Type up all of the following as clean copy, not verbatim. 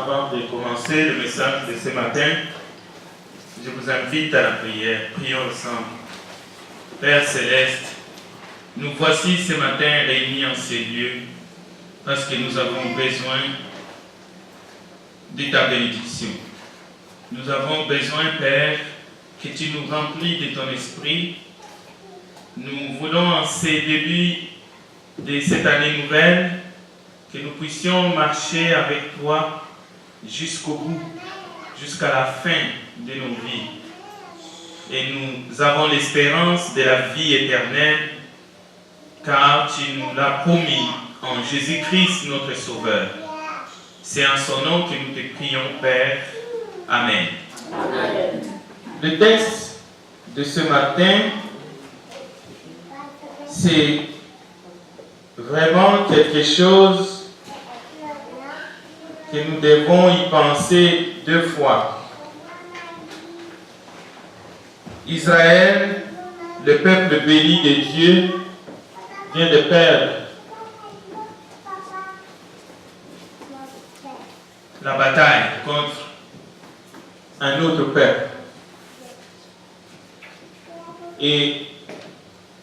avant de commencer le message de ce matin, je vous invite à la prière. Prions ensemble. Père Céleste, nous voici ce matin réunis en ces lieux parce que nous avons besoin de ta bénédiction. Nous avons besoin, Père, que tu nous remplis de ton esprit. Nous voulons en ces débuts de cette année nouvelle que nous puissions marcher avec toi jusqu'au bout, jusqu'à la fin de nos vies. Et nous avons l'espérance de la vie éternelle, car tu nous l'as promis en Jésus-Christ notre Sauveur. C'est en son nom que nous te prions, Père. Amen. Amen. Le texte de ce matin, c'est vraiment quelque chose que nous devons y penser deux fois. Israël, le peuple béni de Dieu, vient de perdre la bataille contre un autre peuple. Et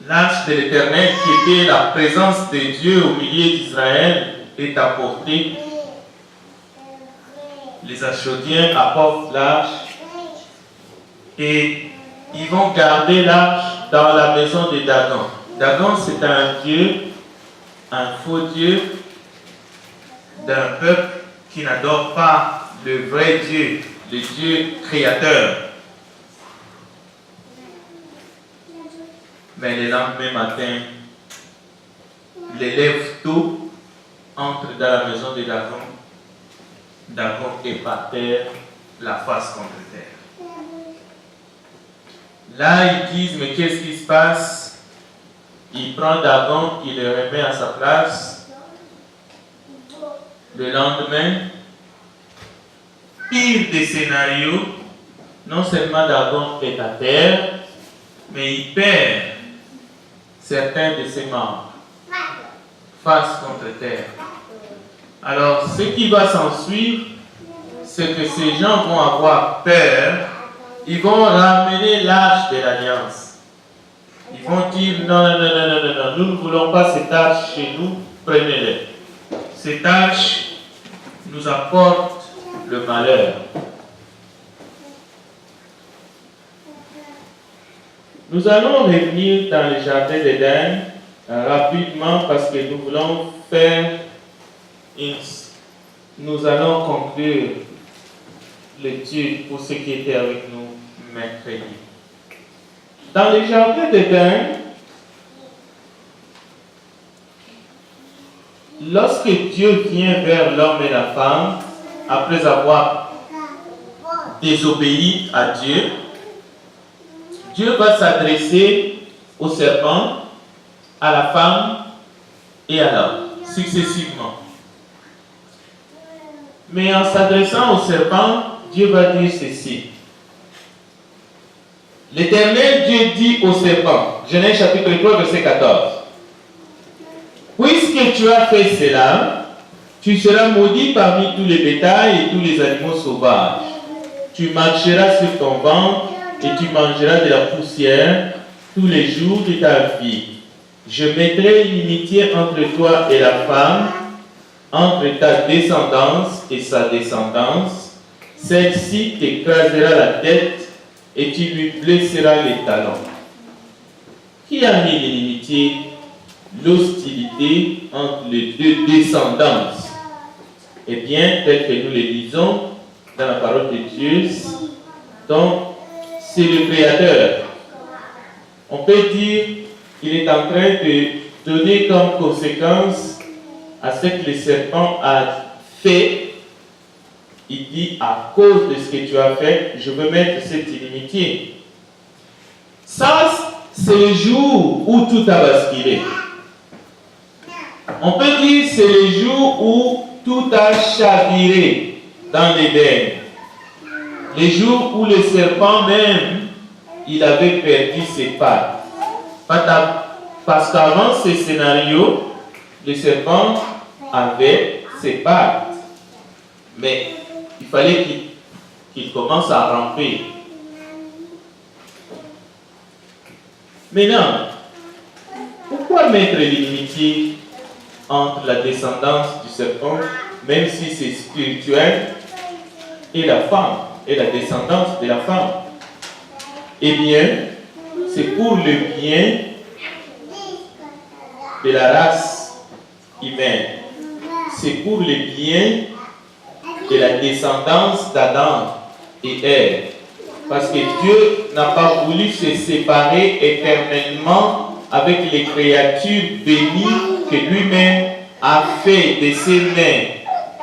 l'arche de l'Éternel, qui était la présence de Dieu au milieu d'Israël, est apportée. Les Achodiens apportent l'arche et ils vont garder l'arche dans la maison de Dagon. Dagon, c'est un dieu, un faux dieu d'un peuple qui n'adore pas le vrai Dieu, le Dieu créateur. Mais le lendemain matin, l'élève tôt entre dans la maison de Dagon. Dagon est par terre, la face contre terre. Là, ils disent, mais qu'est-ce qui se passe? Il prend Dagon, il le remet à sa place. Le lendemain, pire des scénarios, non seulement Dagon est à terre, mais il perd certains de ses membres, face contre terre. Alors, ce qui va s'ensuivre, c'est que ces gens vont avoir peur, ils vont ramener l'arche de l'alliance. Ils vont dire, non, nous ne voulons pas cette arche chez nous, prenez-le. Cette arche nous apporte le malheur. Nous allons revenir dans le jardin d'Éden rapidement parce que nous voulons faire nous allons conclure l'étude pour ceux qui étaient avec nous mercredi. Dans le jardin d'Éden, lorsque Dieu vient vers l'homme et la femme, après avoir désobéi à Dieu, Dieu va s'adresser au serpent, à la femme et à l'homme, successivement. Mais en s'adressant au serpent, Dieu va dire ceci. L'Éternel Dieu dit au serpent, Genèse chapitre 3, verset 14. Puisque tu as fait cela, tu seras maudit parmi tous les bétails et tous les animaux sauvages. Tu marcheras sur ton ventre et tu mangeras de la poussière tous les jours de ta vie. Je mettrai une inimitié entre toi et la femme, entre ta descendance et sa descendance. Celle-ci t'écrasera la tête et tu lui blesseras les talons. Qui a mis l'inimitié, l'hostilité entre les deux descendances? Eh bien, tel que nous le lisons dans la parole de Dieu, donc c'est le Créateur. On peut dire qu'il est en train de donner comme conséquence à ce que le serpent a fait. Il dit, à cause de ce que tu as fait, je veux mettre cette inimitié. Ça, c'est le jour où tout a basculé. On peut dire c'est le jour où tout a chaviré dans l'Éden. Le jour où le serpent même, il avait perdu ses pattes. Parce qu'avant ce scénario, le serpent avait ses pattes. Mais il fallait qu'il commence à ramper. Maintenant, pourquoi mettre l'inimitié entre la descendance du serpent, même si c'est spirituel, et la femme, et la descendance de la femme? Eh bien, c'est pour le bien de la race humaine. C'est pour le bien de la descendance d'Adam et Ève. Parce que Dieu n'a pas voulu se séparer éternellement avec les créatures bénies que lui-même a fait de ses mains.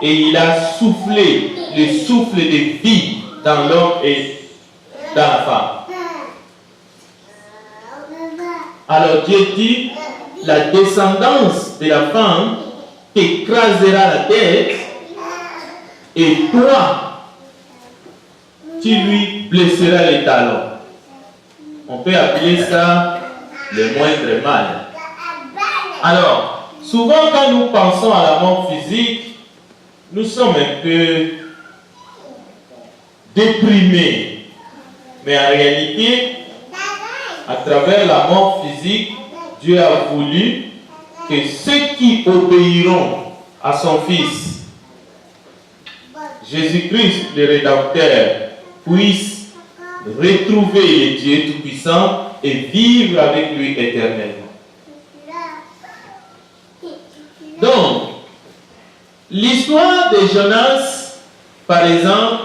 Et il a soufflé le souffle de vie dans l'homme et dans la femme. Alors Dieu dit, la descendance de la femme t'écrasera la tête et toi, tu lui blesseras les talons. On peut appeler ça le moindre mal. Alors, souvent quand nous pensons à la mort physique, nous sommes un peu déprimés. Mais en réalité, à travers la mort physique, Dieu a voulu que ceux qui obéiront à son Fils, Jésus-Christ le Rédempteur, puissent retrouver le Dieu Tout-Puissant et vivre avec lui éternellement. Donc, l'histoire de Jonas, par exemple,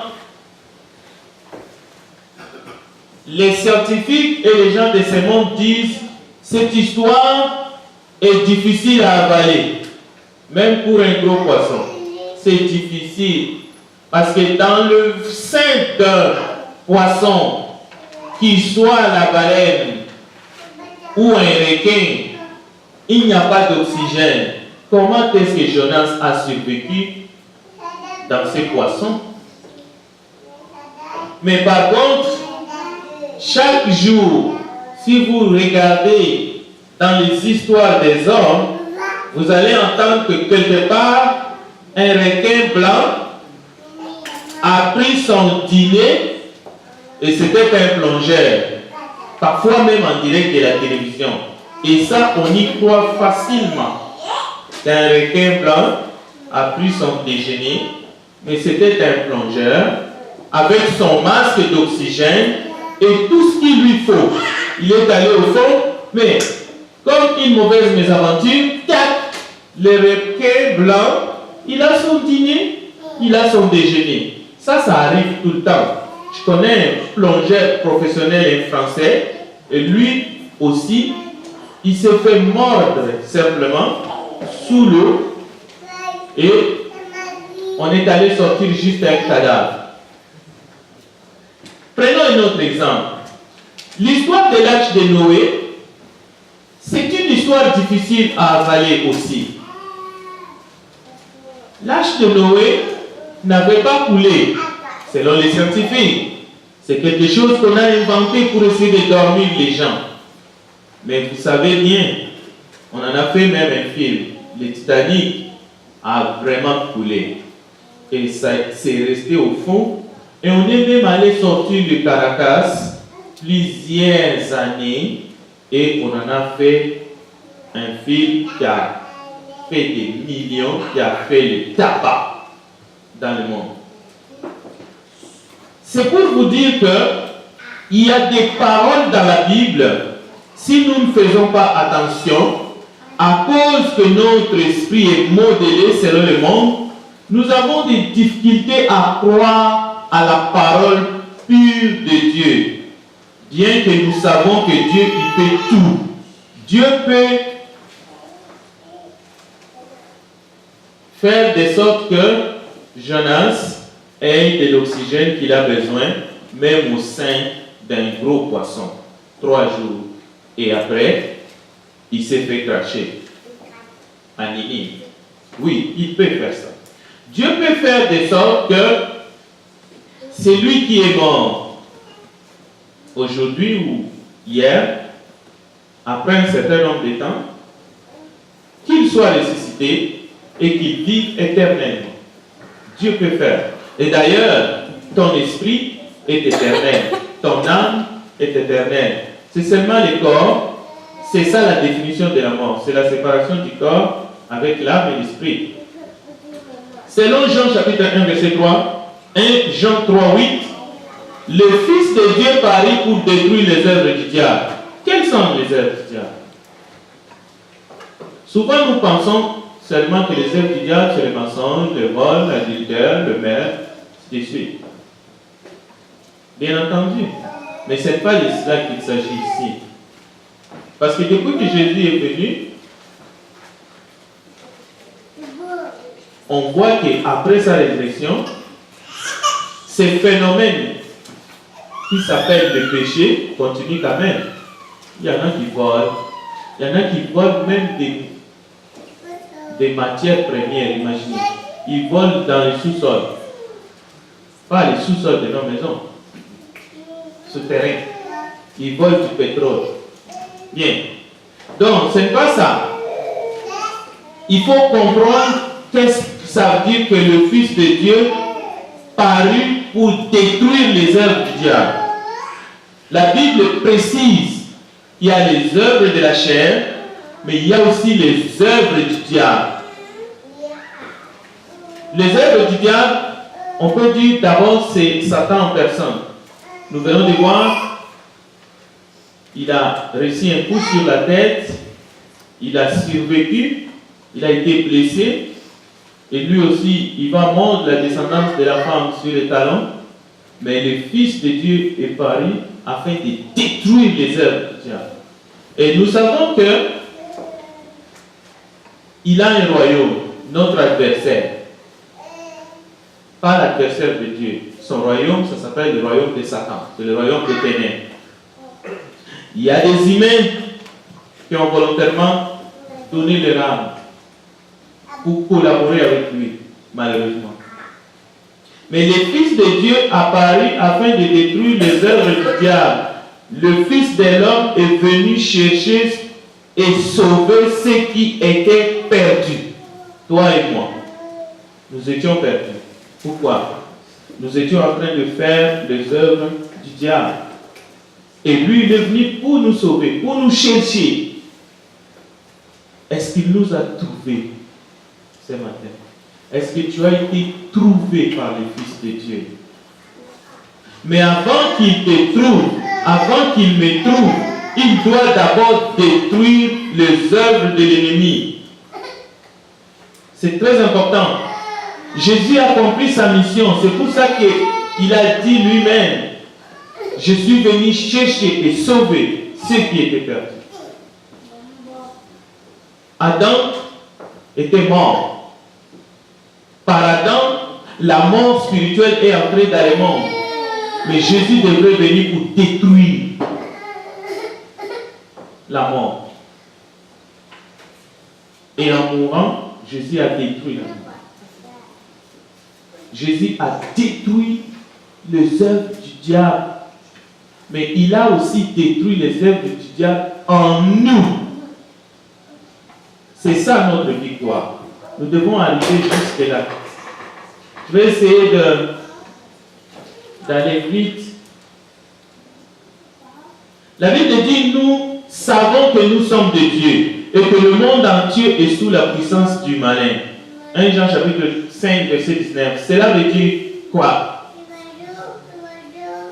les scientifiques et les gens de ce monde disent cette histoire est difficile à avaler, même pour un gros poisson. C'est difficile parce que dans le sein d'un poisson, qu'il soit la baleine ou un requin, il n'y a pas d'oxygène. Comment est-ce que Jonas a survécu dans ces poissons? Mais par contre, chaque jour, si vous regardez dans les histoires des hommes, vous allez entendre que quelque part, un requin blanc a pris son dîner et c'était un plongeur, parfois même en direct de la télévision. Et ça, on y croit facilement. Qu'un requin blanc a pris son déjeuner, mais c'était un plongeur avec son masque d'oxygène et tout ce qu'il lui faut. Il est allé au fond, mais comme une mauvaise mésaventure, tac, le requin blanc, il a son dîner, il a son déjeuner. Ça arrive tout le temps. Je connais un plongeur professionnel français, et lui aussi, il s'est fait mordre simplement sous l'eau, et on est allé sortir juste un cadavre. Prenons un autre exemple. L'histoire de l'arche de Noé, c'est une histoire difficile à avaler aussi. L'arche de Noé n'avait pas coulé, selon les scientifiques. C'est quelque chose qu'on a inventé pour essayer de dormir les gens. Mais vous savez bien, on en a fait même un film. Le Titanic a vraiment coulé. Et ça c'est resté au fond. Et on est même allé sortir de Caracas plusieurs années. Et on en a fait un film qui a fait des millions, qui a fait le tabac dans le monde. C'est pour vous dire qu'il y a des paroles dans la Bible, si nous ne faisons pas attention, à cause que notre esprit est modelé selon le monde, nous avons des difficultés à croire à la parole pure de Dieu. Bien que nous savons que Dieu, il peut tout. Dieu peut faire de sorte que Jonas ait de l'oxygène qu'il a besoin, même au sein d'un gros poisson. 3 jours. Et après, il s'est fait cracher à Ninive. Oui, il peut faire ça. Dieu peut faire de sorte que celui qui est mort aujourd'hui ou hier, après un certain nombre de temps, qu'il soit ressuscité et qu'il vive éternellement. Dieu peut faire. Et d'ailleurs, ton esprit est éternel, ton âme est éternelle. C'est seulement le corps, c'est ça la définition de la mort, c'est la séparation du corps avec l'âme et l'esprit. Selon Jean chapitre 1 verset 3, 1 Jean 3, 8, le Fils de Dieu parut pour détruire les œuvres du diable. Quelles sont les œuvres du diable? Souvent nous pensons seulement que les œuvres du diable, c'est le mensonge, le vol, l'adultère, le meurtre, ainsi de suite. Bien entendu. Mais ce n'est pas de cela qu'il s'agit ici. Parce que depuis que Jésus est venu, on voit qu'après sa résurrection, ces phénomènes qui s'appellent le péché continuent quand même. Il y en a qui volent. Il y en a qui volent même des matières premières, imaginez. Ils volent dans les sous-sols. Pas les sous-sols de nos maisons. Souterrains. Ils volent du pétrole. Bien. Donc, ce n'est pas ça. Il faut comprendre qu'est-ce que ça veut dire que le Fils de Dieu parut pour détruire les œuvres du diable. La Bible précise qu'il y a les œuvres de la chair, mais il y a aussi les œuvres du diable. Les œuvres du diable, on peut dire d'abord c'est Satan en personne. Nous venons de voir, il a reçu un coup sur la tête, il a survécu, il a été blessé, et lui aussi, il va mordre la descendance de la femme sur les talons, mais le Fils de Dieu est paru afin de détruire les œuvres du diable. Et nous savons que il a un royaume, notre adversaire. Pas l'adversaire de Dieu. Son royaume, ça s'appelle le royaume de Satan. C'est le royaume des ténèbres. Il y a des humains qui ont volontairement donné leur âme pour collaborer avec lui, malheureusement. Mais le Fils de Dieu apparut afin de détruire les œuvres du diable. Le Fils de l'homme est venu chercher et sauver ceux qui étaient perdus. Toi et moi. Nous étions perdus. Pourquoi? Nous étions en train de faire les œuvres du diable. Et lui, il est venu pour nous sauver, pour nous chercher. Est-ce qu'il nous a trouvés ce matin? Est-ce que tu as été trouvé par le Fils de Dieu? Mais avant qu'il te trouve, avant qu'il me trouve, il doit d'abord détruire les œuvres de l'ennemi. C'est très important. Jésus a accompli sa mission. C'est pour ça qu'il a dit lui-même, je suis venu chercher et sauver ceux qui étaient perdus. Adam était mort. Par Adam, la mort spirituelle est entrée dans le monde. Mais Jésus devrait venir pour détruire la mort. Et en mourant, Jésus a détruit la mort. Jésus a détruit les œuvres du diable. Mais il a aussi détruit les œuvres du diable en nous. C'est ça notre victoire. Nous devons arriver jusque là. Je vais essayer d'aller vite. La Bible dit, nous savons que nous sommes de Dieu et que le monde entier est sous la puissance du malin. 1 Jean chapitre 5 verset 19. Cela veut dire quoi?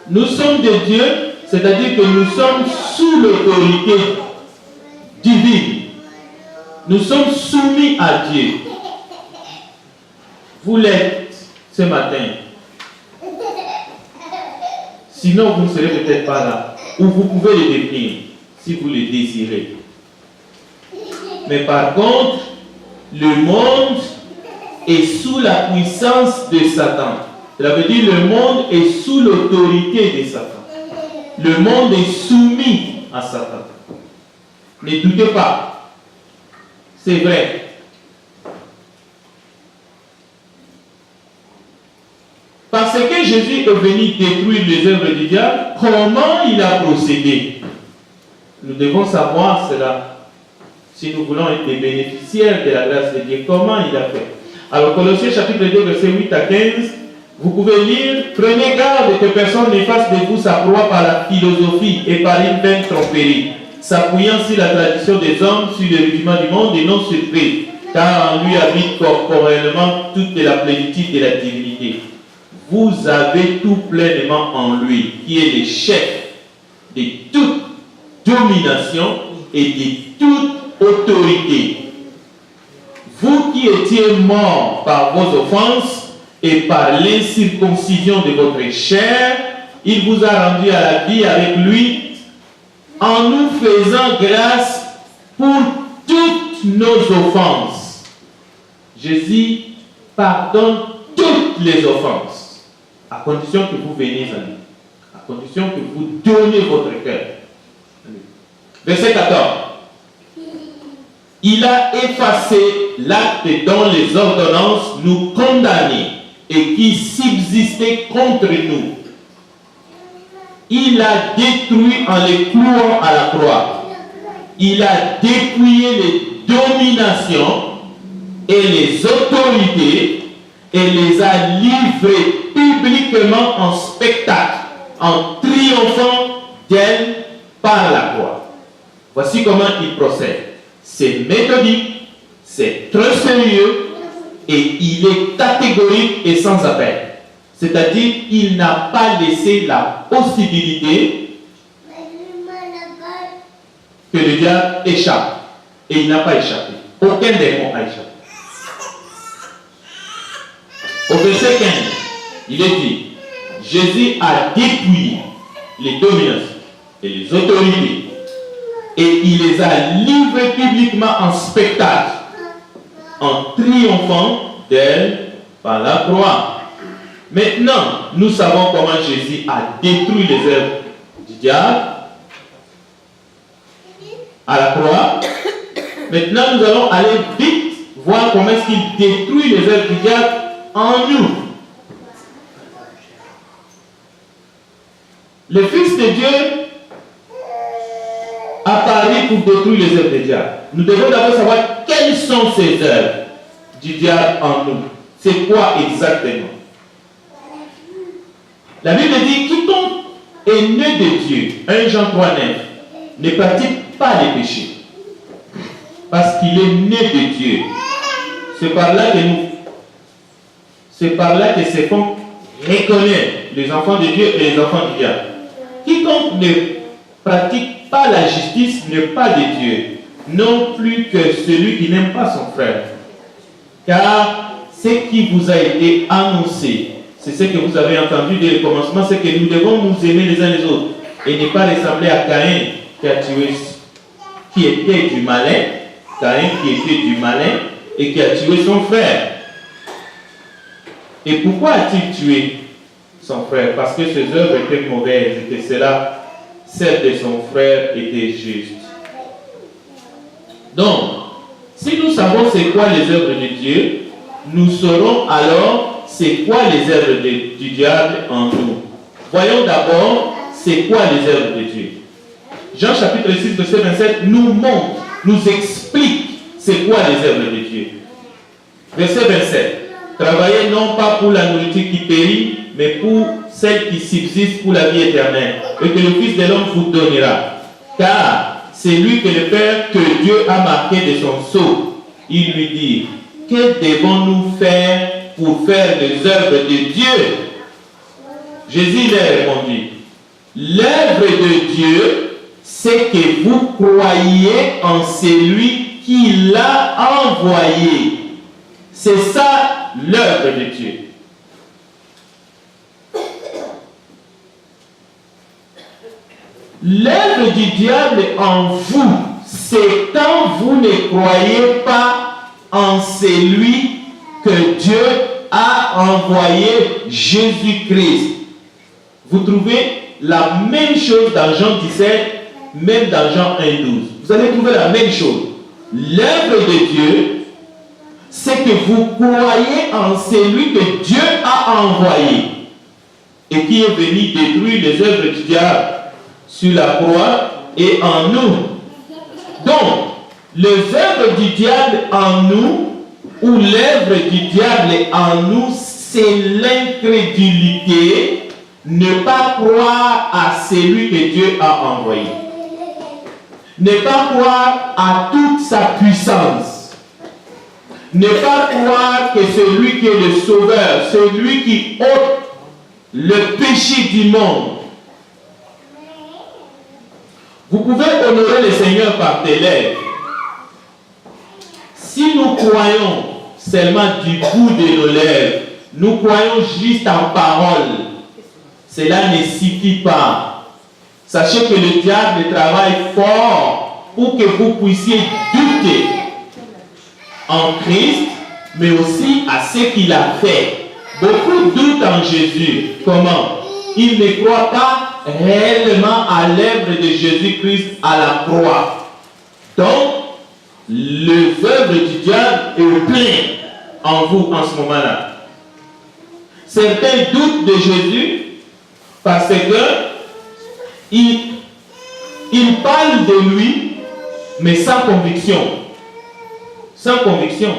Nous sommes de Dieu, c'est-à-dire que nous sommes sous l'autorité divine. Nous sommes soumis à Dieu. Vous l'êtes ce matin. Sinon, vous ne serez peut-être pas là. Ou vous pouvez le devenir si vous le désirez. Mais par contre, le monde est sous la puissance de Satan. Cela veut dire que le monde est sous l'autorité de Satan. Le monde est soumis à Satan. Ne doutez pas. C'est vrai. Parce que Jésus est venu détruire les œuvres du diable, comment il a procédé? Nous devons savoir cela. Si nous voulons être des bénéficiaires de la grâce de Dieu, comment il a fait? Alors, Colossiens chapitre 2, verset 8 à 15, Vous pouvez lire, prenez garde que personne ne fasse de vous sa proie par la philosophie et par une vaine tromperie, s'appuyant sur la tradition des hommes, sur les rudiments du monde et non sur Christ, car en lui habite corporellement toute la plénitude de la divinité. Vous avez tout pleinement en lui, qui est le chef de toute domination et de toute autorité. Vous qui étiez morts par vos offenses et par l'incirconcision de votre chair, il vous a rendu à la vie avec lui en nous faisant grâce pour toutes nos offenses. Jésus pardonne toutes les offenses, à condition que vous veniez à lui, à condition que vous donnez votre cœur. Verset 14. Il a effacé l'acte dont les ordonnances nous condamnaient et qui subsistait contre nous. Il l'a détruit en les clouant à la croix. Il a dépouillé les dominations et les autorités et les a livrées publiquement en spectacle, en triomphant d'elles par la croix. Voici comment il procède. C'est méthodique, c'est très sérieux et il est catégorique et sans appel. C'est-à-dire, il n'a pas laissé la possibilité que le diable échappe. Et il n'a pas échappé. Aucun démon n'a échappé. Au verset 15, il est dit, Jésus a dépouillé les dominations et les autorités et il les a livrées publiquement en spectacle, en triomphant d'elles par la croix. Maintenant, nous savons comment Jésus a détruit les œuvres du diable à la croix. Maintenant, nous allons aller vite voir comment est-ce qu'il détruit les œuvres du diable en nous. Le Fils de Dieu apparaît pour détruire les œuvres du diable. Nous devons d'abord savoir quelles sont ces œuvres du diable en nous. C'est quoi exactement? La Bible dit, quiconque est né de Dieu, 1 Jean 3,9, ne pratique pas les péchés. Parce qu'il est né de Dieu. C'est par là que se font reconnaître les enfants de Dieu et les enfants du diable. Quiconque ne pratique pas la justice n'est pas de Dieu, non plus que celui qui n'aime pas son frère. Car ce qui vous a été annoncé, c'est ce que vous avez entendu dès le commencement, c'est que nous devons nous aimer les uns les autres et ne pas ressembler à Caïn qui était du malin, et qui a tué son frère. Et pourquoi a-t-il tué son frère? Parce que ses œuvres étaient mauvaises et que celle de son frère était juste. Donc, si nous savons c'est quoi les œuvres de Dieu, nous saurons alors c'est quoi les œuvres du diable en nous. Voyons d'abord c'est quoi les œuvres de Dieu. Jean chapitre 6, verset 27 nous montre, nous explique c'est quoi les œuvres de Dieu. Verset 27. Travaillez non pas pour la nourriture qui périt, mais pour celle qui subsiste pour la vie éternelle, et que le Fils de l'homme vous donnera. Car c'est lui que le Père, que Dieu a marqué de son sceau. Il lui dit, que devons-nous faire pour faire les œuvres de Dieu? Jésus leur répondit, l'œuvre de Dieu, c'est que vous croyez en celui qui l'a envoyé. C'est ça l'œuvre de Dieu. L'œuvre du diable en vous, c'est quand vous ne croyez pas en celui que Dieu a envoyé, Jésus-Christ. Vous trouvez la même chose dans Jean 17, même dans Jean 1, 12. Vous allez trouver la même chose. L'œuvre de Dieu, c'est que vous croyez en celui que Dieu a envoyé et qui est venu détruire les œuvres du diable sur la croix et en nous. Donc, les œuvres du diable en nous, ou l'œuvre du diable en nous, c'est l'incrédulité, ne pas croire à celui que Dieu a envoyé. Ne pas croire à toute sa puissance. Ne pas croire que celui qui est le sauveur, celui qui ôte le péché du monde. Vous pouvez honorer le Seigneur par tes lèvres. Si nous croyons seulement du bout de nos lèvres, nous croyons juste en parole, cela ne suffit pas. Sachez que le diable travaille fort pour que vous puissiez douter en Christ, mais aussi à ce qu'il a fait. Beaucoup doutent en Jésus. Comment? Ils ne croient pas réellement à l'œuvre de Jésus-Christ à la croix. Donc, l'œuvre du diable est pleine en vous en ce moment-là. Certains doutent de Jésus parce que il parle de lui, mais sans conviction. Sans conviction.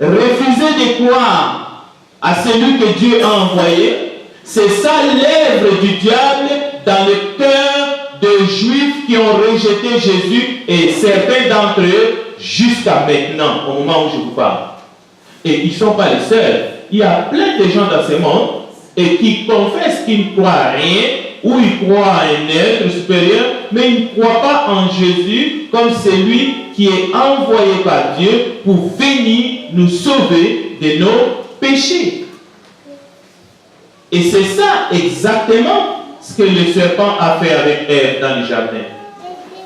Refuser de croire à celui que Dieu a envoyé, c'est ça l'œuvre du diable dans le cœur des Juifs qui ont rejeté Jésus et certains d'entre eux jusqu'à maintenant, au moment où je vous parle. Et ils ne sont pas les seuls. Il y a plein de gens dans ce monde et qui confessent qu'ils ne croient à rien ou ils croient à un être supérieur, mais ils ne croient pas en Jésus comme celui qui est envoyé par Dieu pour venir nous sauver de nos péchés. Et c'est ça exactement ce que le serpent a fait avec Ève dans le jardin.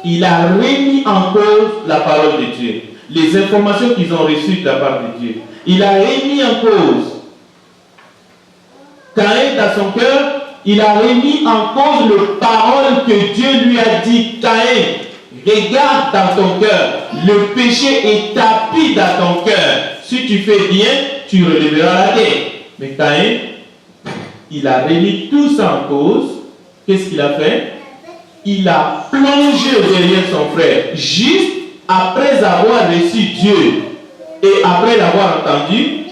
Il a remis en cause la parole de Dieu, les informations qu'ils ont reçues de la part de Dieu. Il a remis en cause Caïn dans son cœur. Il a remis en cause les paroles que Dieu lui a dit. Caïn, regarde dans ton cœur, le péché est tapis dans ton cœur. Si tu fais bien, tu relèveras la tête. Mais Caïn, il a remis tout ça en cause. Qu'est-ce qu'il a fait? Il a plongé derrière son frère, juste après avoir reçu Dieu et après l'avoir entendu,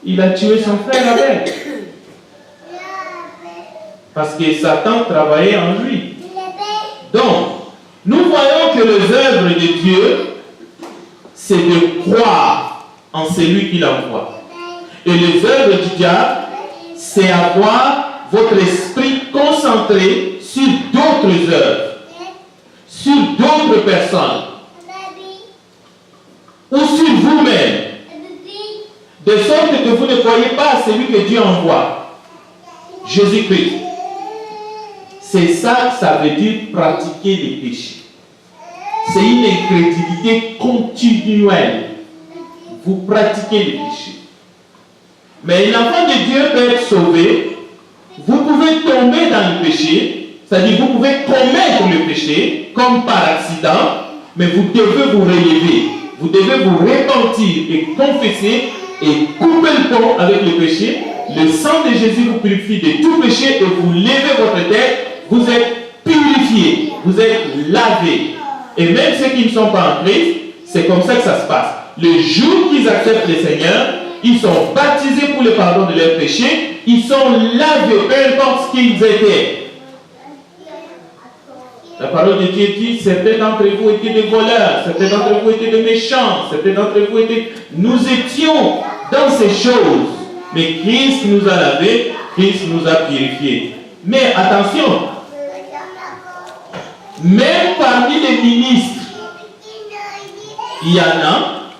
il a tué son frère avec. Parce que Satan travaillait en lui. Donc, nous voyons que les œuvres de Dieu, c'est de croire en celui qui l'envoie. Et les œuvres du diable, c'est avoir votre esprit concentré sur d'autres œuvres, sur d'autres personnes, ou sur vous-même, de sorte que vous ne croyez pas à celui que Dieu envoie, Jésus-Christ. C'est ça que ça veut dire pratiquer les péchés. C'est une incrédulité continuelle. Vous pratiquez les péchés. Mais l'enfant de Dieu peut être sauvé. Vous pouvez tomber dans le péché, c'est-à-dire vous pouvez commettre le péché comme par accident, mais vous devez vous relever. Vous devez vous repentir et confesser et couper le pont avec le péché. Le sang de Jésus vous purifie de tout péché et vous levez votre tête. Vous êtes purifiés, vous êtes lavés. Et même ceux qui ne sont pas en Christ, c'est comme ça que ça se passe. Le jour qu'ils acceptent le Seigneur, ils sont baptisés pour le pardon de leurs péchés, ils sont lavés, peu importe ce qu'ils étaient. La parole de Dieu dit, certains d'entre vous étaient des voleurs, certains d'entre vous étaient des méchants, certains d'entre vous étaient... Nous étions dans ces choses, mais Christ nous a lavés, Christ nous a purifiés. Mais attention, même parmi les ministres, il y en a,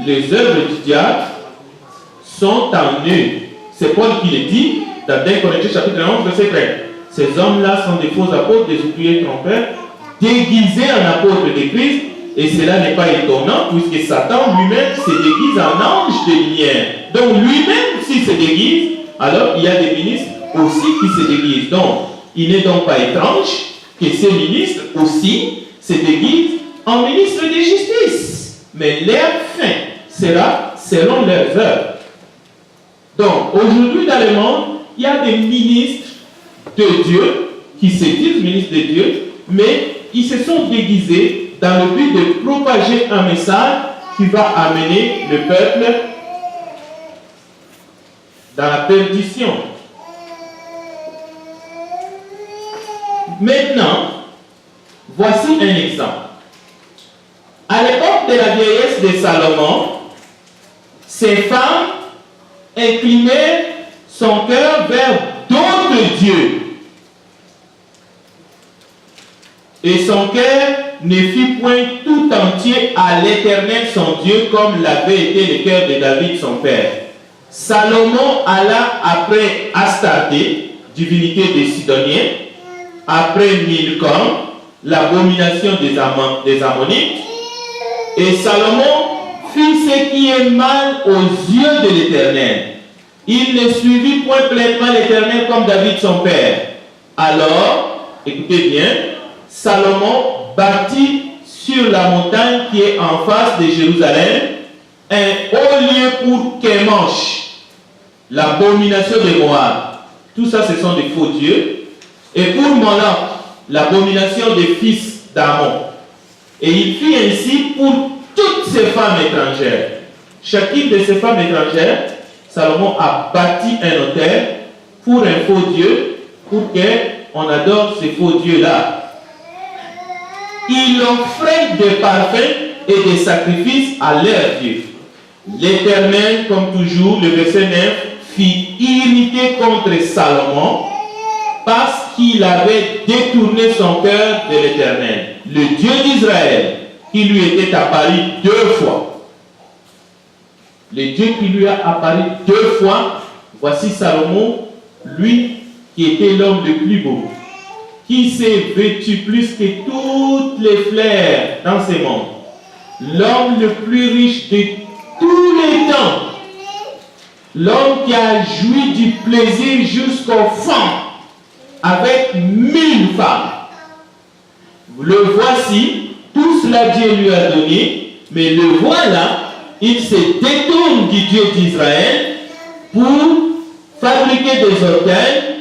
les œuvres du diable sont en eux. C'est Paul qui le dit dans 2 Corinthiens chapitre 11, verset 13. Ces hommes-là sont des faux apôtres, des oubliés trompeurs, déguisés en apôtres de Christ, et cela n'est pas étonnant, puisque Satan lui-même se déguise en ange de lumière. Donc lui-même, s'il se déguise, alors il y a des ministres aussi qui se déguisent. Donc, il n'est donc pas étrange que ces ministres aussi se déguisent en ministres de justice. Mais leur fin sera selon leurs œuvres. Donc, aujourd'hui dans le monde, il y a des ministres de Dieu qui se disent ministres de Dieu, mais ils se sont déguisés dans le but de propager un message qui va amener le peuple dans la perdition. Maintenant, voici un exemple. À l'époque de la vieillesse de Salomon, ces femmes inclinaient son cœur vers d'autres dieux. Et son cœur ne fut point tout entier à l'Éternel son Dieu comme l'avait été le cœur de David son père. Salomon alla après Astarté, divinité des Sidoniens, après Milcom, l'abomination des Ammonites, et Salomon fit ce qui est mal aux yeux de l'Éternel. Il ne suivit point pleinement l'Éternel comme David son père. Alors, écoutez bien, Salomon bâtit sur la montagne qui est en face de Jérusalem un haut lieu pour Kemosh, l'abomination de Moab. Tout ça, ce sont des faux dieux. Et pour Moloch, l'abomination des fils d'Ammon. Et il fit ainsi pour toutes ces femmes étrangères. Chacune de ces femmes étrangères, Salomon a bâti un autel pour un faux dieu, pour qu'on adore ces faux dieux-là. Il offrait des parfums et des sacrifices à leur Dieu. L'Éternel, comme toujours, le verset 9, fit irriter contre Salomon parce qu'il avait détourné son cœur de l'Éternel, le Dieu d'Israël, qui lui était apparu 2 fois. Le Dieu qui lui a apparu 2 fois, voici Salomon, lui qui était l'homme le plus beau, qui s'est vêtu plus que toutes les fleurs dans ce monde, l'homme le plus riche de tous les temps, l'homme qui a joui du plaisir jusqu'au fond, avec 1000 femmes. Le voici, tout cela Dieu lui a donné, mais le voilà, il se détourne du Dieu d'Israël pour fabriquer des autels,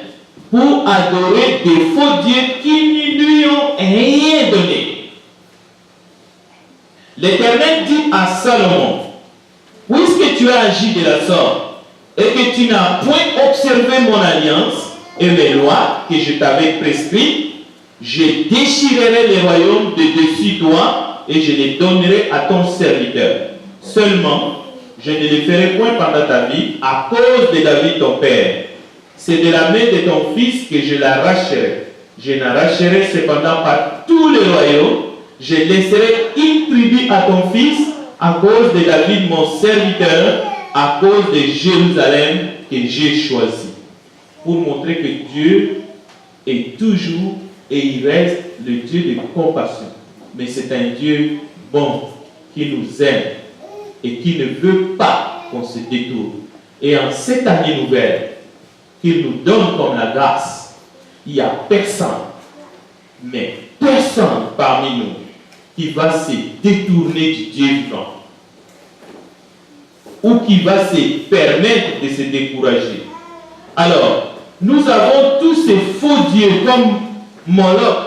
pour adorer des faux dieux qui ne lui ont rien donné. L'Éternel dit à Salomon, puisque tu as agi de la sorte, et que tu n'as point observé mon alliance et mes lois que je t'avais prescrites, je déchirerai les royaumes de dessus toi et je les donnerai à ton serviteur. Seulement, je ne les ferai point pendant ta vie à cause de David ton père. C'est de la main de ton fils que je l'arracherai. Je n'arracherai cependant pas tous les royaumes. Je laisserai une tribu à ton fils à cause de David mon serviteur, à cause de Jérusalem que j'ai choisi. Pour montrer que Dieu est toujours et il reste le Dieu de compassion. Mais c'est un Dieu bon qui nous aime et qui ne veut pas qu'on se détourne. Et en cette année nouvelle qu'il nous donne comme la grâce, il n'y a personne, mais personne parmi nous qui va se détourner du Dieu vivant ou qui va se permettre de se décourager. Alors, nous avons tous ces faux dieux comme Moloch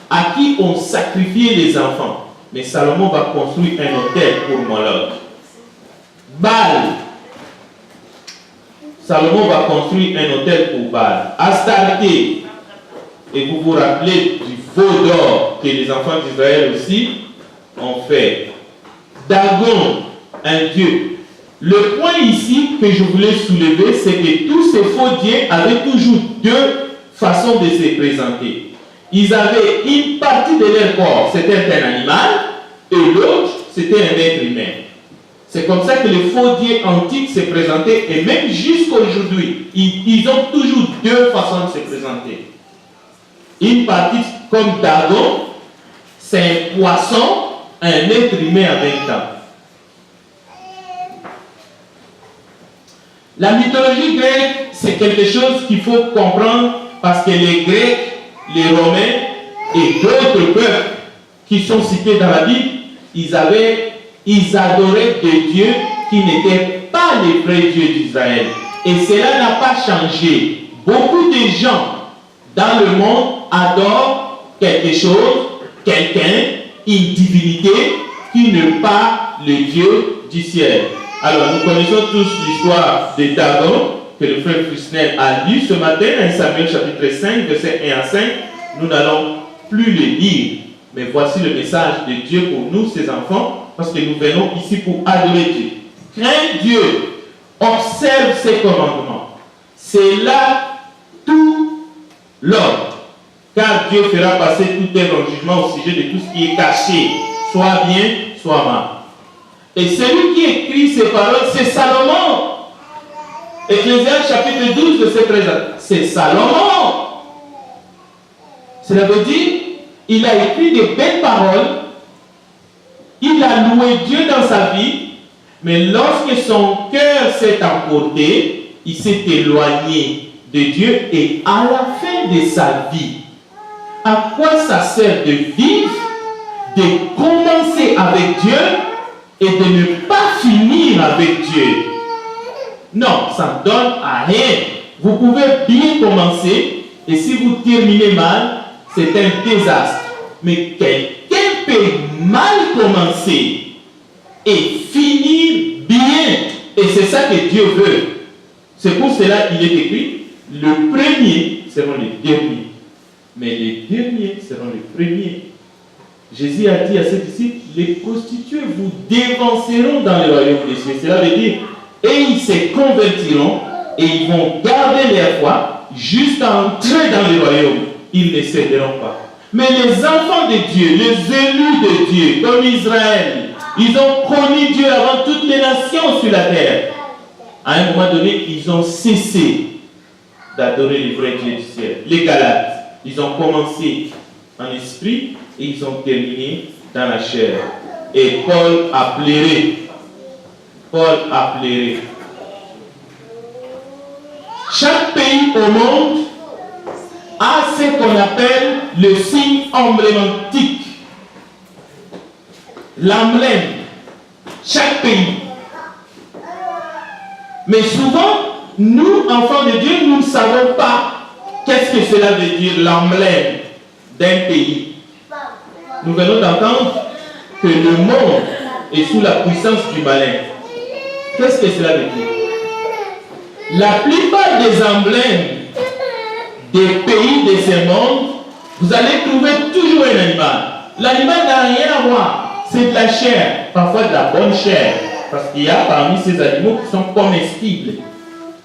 à qui on sacrifiait les enfants. Mais Salomon va construire un autel pour Moloch. Baal. Salomon va construire un autel pour Baal. Astarté. Et vous vous rappelez du veau d'or que les enfants d'Israël aussi ont fait. Dagon, un dieu. Le point ici que je voulais soulever, c'est que tous ces faux dieux avaient toujours 2 façons de se présenter. Ils avaient une partie de leur corps, c'était un animal, et l'autre, c'était un être humain. C'est comme ça que les faux dieux antiques se présentaient, et même jusqu'à aujourd'hui, ils ont toujours 2 façons de se présenter. Une partie comme Dagon, c'est un poisson, un être humain en même temps. La mythologie grecque, c'est quelque chose qu'il faut comprendre parce que les Grecs, les Romains et d'autres peuples qui sont cités dans la Bible, ils adoraient des dieux qui n'étaient pas les vrais dieux d'Israël. Et cela n'a pas changé. Beaucoup de gens dans le monde adorent quelque chose, quelqu'un, une divinité qui n'est pas le Dieu du ciel. Alors, nous connaissons tous l'histoire de Dagon, que le frère Fusnel a lu ce matin, 1 Samuel chapitre 5, versets 1 à 5. Nous n'allons plus le lire, mais voici le message de Dieu pour nous, ses enfants, parce que nous venons ici pour adorer Dieu. Crains Dieu, observe ses commandements. C'est là tout l'ordre, car Dieu fera passer tout œuvre en jugement au sujet de tout ce qui est caché, soit bien, soit mal. Et celui qui écrit ces paroles, c'est Salomon. Ecclésiaste chapitre 12, verset 13, c'est Salomon. Cela veut dire, il a écrit de belles paroles, il a loué Dieu dans sa vie, mais lorsque son cœur s'est emporté, il s'est éloigné de Dieu et à la fin de sa vie, à quoi ça sert de vivre, de commencer avec Dieu et de ne pas finir avec Dieu? Non, ça ne donne à rien. Vous pouvez bien commencer et si vous terminez mal, c'est un désastre. Mais quelqu'un peut mal commencer et finir bien. Et c'est ça que Dieu veut. C'est pour cela qu'il est écrit, le premier seront les derniers, mais les derniers seront les premiers. Jésus a dit à ses disciples, les prostituées vous dévanceront dans le royaume des cieux. Cela veut dire, et ils se convertiront et ils vont garder leur foi jusqu'à entrer dans le royaume. Ils ne céderont pas. Mais les enfants de Dieu, les élus de Dieu, comme Israël, ils ont connu Dieu avant toutes les nations sur la terre. À un moment donné, ils ont cessé d'adorer le vrai Dieu du ciel. Les Galates, ils ont commencé en esprit et ils ont terminé dans la chair. Et Paul a pleuré. Paul a pleuré. Chaque pays au monde a ce qu'on appelle le signe emblématique. L'emblème. Chaque pays. Mais souvent, nous, enfants de Dieu, nous ne savons pas qu'est-ce que cela veut dire, l'emblème d'un pays. Nous venons d'entendre que le monde est sous la puissance du malin. Qu'est-ce que cela veut dire? La plupart des emblèmes des pays de ce monde, vous allez trouver toujours un animal. L'animal n'a rien à voir. C'est de la chair, parfois de la bonne chair. Parce qu'il y a parmi ces animaux qui sont comestibles.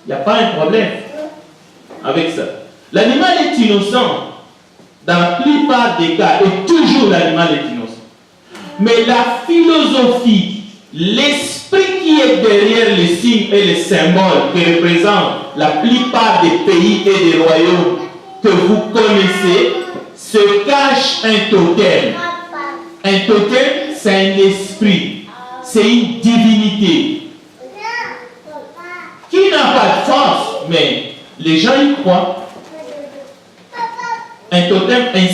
Il n'y a pas un problème avec ça. L'animal est innocent. Dans la plupart des cas, et toujours l'animal est innocent. Mais la philosophie, l'esprit qui est derrière les signes et les symboles qui représentent la plupart des pays et des royaumes que vous connaissez, se cache un totem. Un totem, c'est un esprit, c'est une divinité qui n'a pas de force, mais les gens y croient. Un totem, un